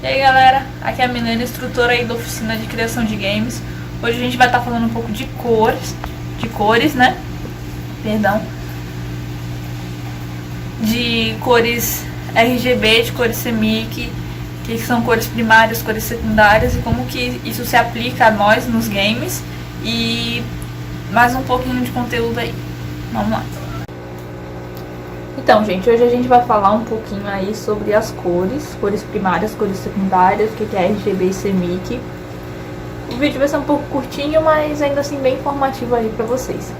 E aí galera, aqui é a Milena, instrutora aí da oficina de criação de games. Hoje a gente vai estar falando um pouco de cores, né? Perdão. De cores RGB, de cores CMYK, que são cores primárias, cores secundárias e como que isso se aplica a nós nos games. E mais um pouquinho de conteúdo aí. Vamos lá. Então, gente, hoje a gente vai falar um pouquinho aí sobre as cores primárias, cores secundárias, o que é RGB e CMYK. O vídeo vai ser um pouco curtinho, mas ainda assim bem informativo aí pra vocês.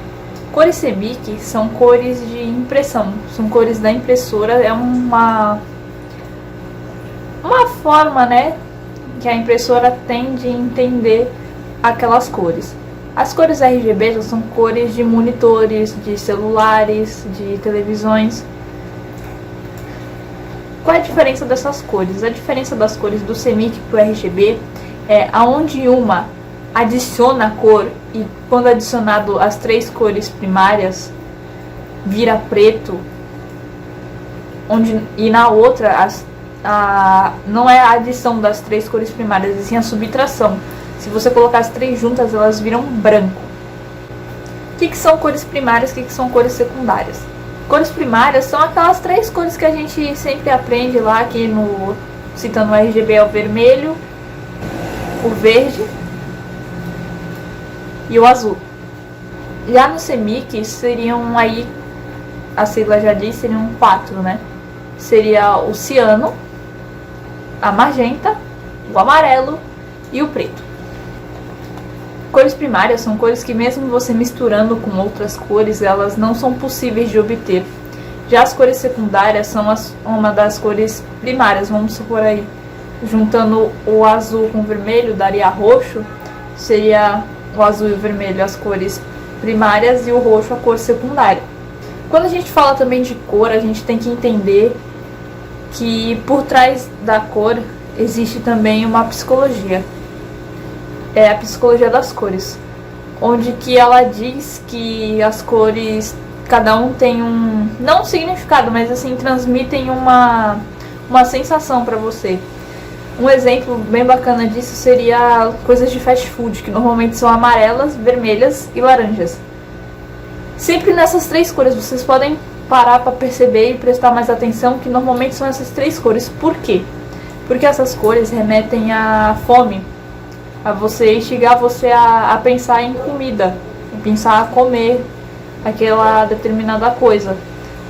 Cores CMYK são cores de impressão, são cores da impressora, é uma forma, né, que a impressora tem de entender aquelas cores. As cores RGB já são cores de monitores, de celulares, de televisões. Qual é a diferença dessas cores? A diferença das cores do CMYK para o RGB é aonde uma adiciona a cor e quando adicionado as três cores primárias vira preto, e na outra não é a adição das três cores primárias, e sim a subtração. Se você colocar as três juntas, elas viram branco. O que são cores primárias e o que são cores secundárias? Cores primárias são aquelas três cores que a gente sempre aprende lá, aqui citando o RGB é o vermelho, o verde e o azul. Já no CMYK seriam aí, a sigla já diz, seriam 4, né? Seria o ciano, a magenta, o amarelo e o preto. Cores primárias são cores que mesmo você misturando com outras cores, elas não são possíveis de obter. Já as cores secundárias são uma das cores primárias, vamos supor aí, juntando o azul com o vermelho daria roxo, seria o azul e o vermelho as cores primárias e o roxo a cor secundária. Quando a gente fala também de cor, a gente tem que entender que por trás da cor existe também uma psicologia. É a psicologia das cores, onde que ela diz que as cores, cada um tem não um significado, mas assim, transmitem uma sensação para você. Um exemplo bem bacana disso seria coisas de fast food, que normalmente são amarelas, vermelhas e laranjas. Sempre nessas três cores, vocês podem parar para perceber e prestar mais atenção que normalmente são essas três cores. Por quê? Porque essas cores remetem à fome, a você instigar você a pensar em comida, em pensar a comer aquela determinada coisa.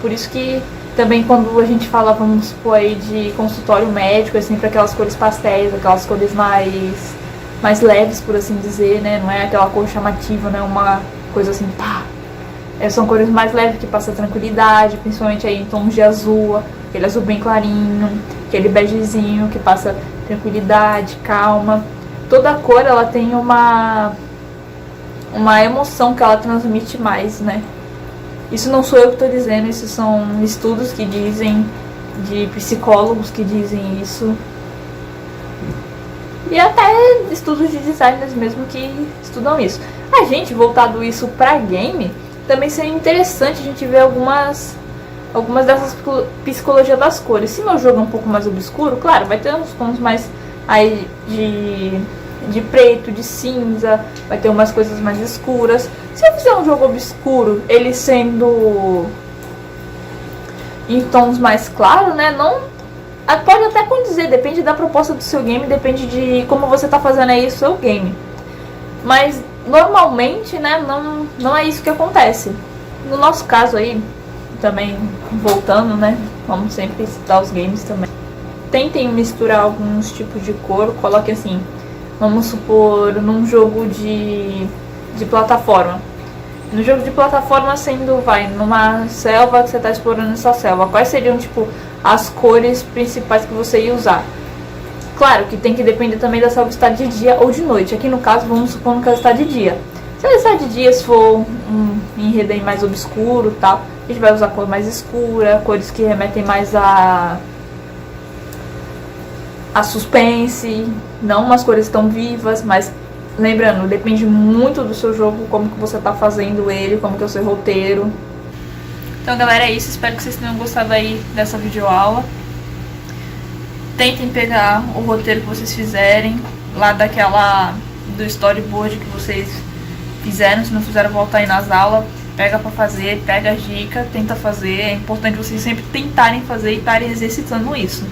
Por isso que também quando a gente fala, vamos supor aí, de consultório médico, é sempre aquelas cores pastéis, aquelas cores mais leves, por assim dizer, né? Não é aquela cor chamativa, não é uma coisa assim, pá. São cores mais leves que passam tranquilidade, principalmente aí em tons de azul, aquele azul bem clarinho, aquele begezinho que passa tranquilidade, calma. Toda cor ela tem uma emoção que ela transmite mais, né? Isso não sou eu que estou dizendo, isso são estudos que dizem, de psicólogos que dizem isso. E até estudos de designers mesmo que estudam isso. A gente, voltado isso para game, também seria interessante a gente ver algumas dessas psicologias das cores. Se meu jogo é um pouco mais obscuro, claro, vai ter uns tons mais aí de preto, de cinza, vai ter umas coisas mais escuras. Se eu fizer um jogo obscuro, ele sendo em tons mais claros, né, não pode até condizer, depende da proposta do seu game, depende de como você tá fazendo aí o seu game. Mas normalmente, né, não é isso que acontece. No nosso caso aí, também voltando, né, vamos sempre citar os games também. Tentem misturar alguns tipos de cor, coloque assim, vamos supor, num jogo de plataforma. No jogo de plataforma, numa selva que você está explorando essa selva, quais seriam, tipo, as cores principais que você ia usar? Claro que tem que depender também da selva estar de dia ou de noite. Aqui no caso, vamos supor que ela está de dia. Se ela está de dia, se for um enredo aí mais obscuro e tal, a gente vai usar cor mais escura, cores que remetem mais a suspense, não umas cores tão vivas, mas lembrando, depende muito do seu jogo, como que você tá fazendo ele, como que é o seu roteiro. Então galera, é isso, espero que vocês tenham gostado aí dessa videoaula. Tentem pegar o roteiro que vocês fizerem lá do storyboard que vocês fizeram. Se não fizeram, voltar aí nas aulas, pega pra fazer, pega as dicas, tenta fazer. É importante vocês sempre tentarem fazer e estarem exercitando isso.